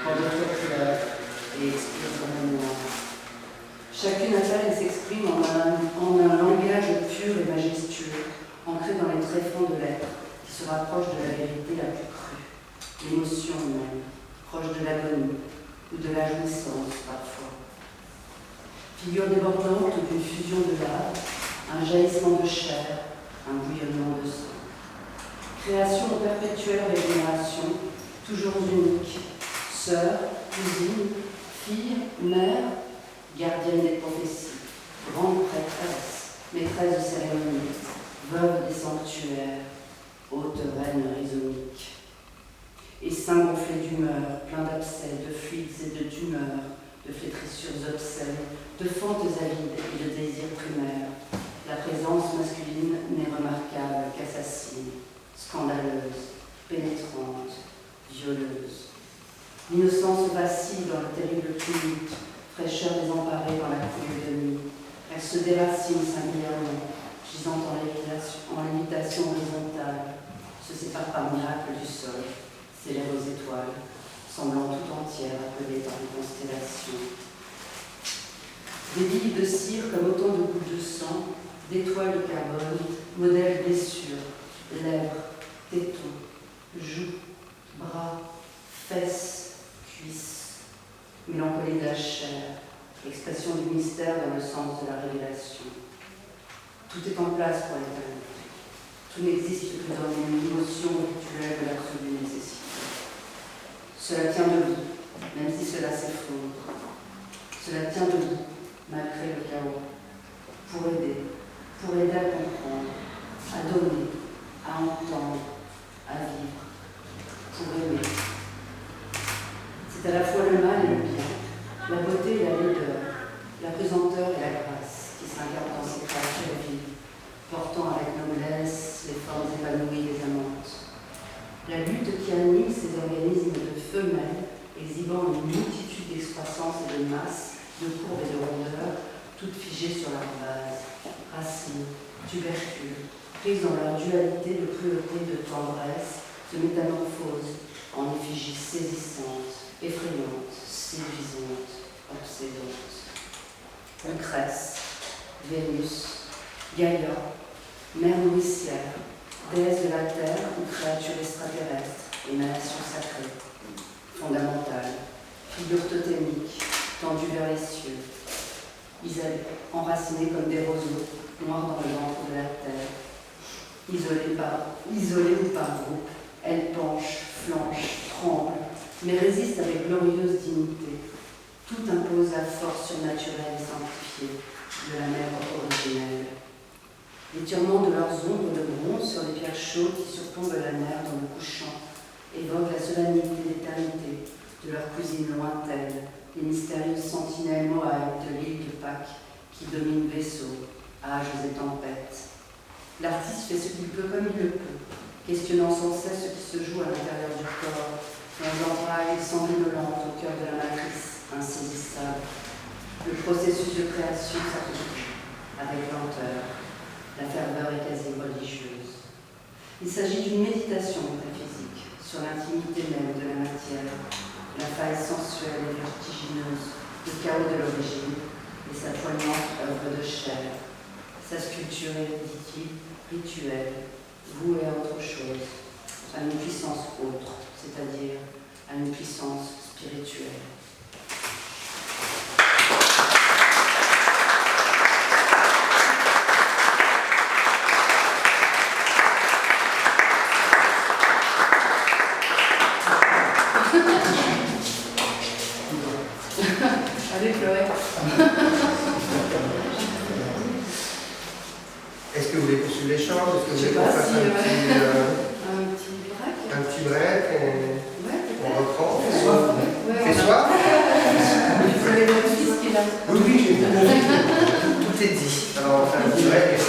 quand d'autres pleurent et expirent son mémoire. Chacune appelle et s'exprime en un langage pur et majestueux, ancré dans les tréfonds de l'être, qui se rapproche de la vérité la plus crue, l'émotion même, proche de l'agonie ou de la jouissance parfois. Figure débordante d'une fusion de lave, un jaillissement de chair, un bouillonnement de sang. Création de perpétuelle régénération, toujours unique, sœur, cousine, fille, mère, gardienne des prophéties, grande prêtresse, maîtresse de cérémonie, veuve des sanctuaires, haute reine rhizonique. Et sein gonflé d'humeur, plein d'abcès, de fluides et de tumeurs, de flétrissures obscènes, de fentes avides et de désirs primaires. La présence masculine n'est remarquable qu'assassine, scandaleuse, pénétrante, violeuse. L'innocence vacille dans le terrible tumulte, fraîcheur désemparée dans la coulée de nuit. Elle se déracine singulièrement, gisant en lévitation horizontale, se sépare par miracle du sol, s'élève aux étoiles, semblant tout entière appelée par une constellation. Des billes de cire comme autant de gouttes de sang, d'étoiles de carbone, modèles blessures, lèvres, tétons, joues, bras, fesses, cuisses, mélancolie de la chair, expression du mystère dans le sens de la révélation. Tout est en place pour l'éternité. Tout n'existe que dans une émotion rituelle de l'absolue nécessité. Cela tient debout, même si cela s'effondre. Cela tient debout, malgré le chaos, pour aider à comprendre, à donner, à entendre, à vivre, pour aimer. C'est à la fois le mal et le bien, la beauté et la laideur, la pesanteur et la grâce qui s'incarnent dans ces créatures vives, portant avec noblesse les formes épanouies des amantes. La lutte qui anime ces organismes de femelles, exhibant une multitude d'excroissances et de masses, de courbes et de rondeurs, toutes figées sur leur base, racines, tubercules, prises dans leur dualité de cruauté et de tendresse, se métamorphosent en effigies saisissantes, effrayantes, séduisantes, obsédantes. Lucrèce, Vénus, Gaïa, mère nourricière, déesse de la terre ou créature extraterrestre, émanation sacrée, fondamentale, figure totémique, tendue vers les cieux, enracinée comme des roseaux, noirs dans le ventre de la terre, isolée ou par groupe, elle penche, flanche, tremble, mais résiste avec glorieuse dignité. Tout impose la force surnaturelle et sanctifiée de la mère originelle. L'étirement de leurs ombres de bronze sur les pierres chaudes qui surplombent la mer dans le couchant évoque la solennité d'éternité de leur cousine lointaine, les mystérieuses sentinelles moaïques de l'île de Pâques qui dominent vaisseaux, âges et tempêtes. L'artiste fait ce qu'il peut comme il le peut, questionnant sans cesse ce qui se joue à l'intérieur du corps, dans les entrailles sanguinolentes au cœur de la matrice insaisissable. Le processus de création s'applique avec lenteur. La ferveur est quasi religieuse. Il s'agit d'une méditation métaphysique sur l'intimité même de la matière, la faille sensuelle et vertigineuse, le chaos de l'origine et sa poignante œuvre de chair, sa sculpture éruditive, rituelle, vouée à autre chose, à une puissance autre, c'est-à-dire à une puissance spirituelle. Allez, pleurer. Est-ce que vous voulez poursuivre l'échange? Est-ce que vous voulez qu'on fasse un petit break on reprend? Fait soif? Fait soif? Vous avez votre fils qui est là. Oui, tout est dit. Alors on fait un petit break.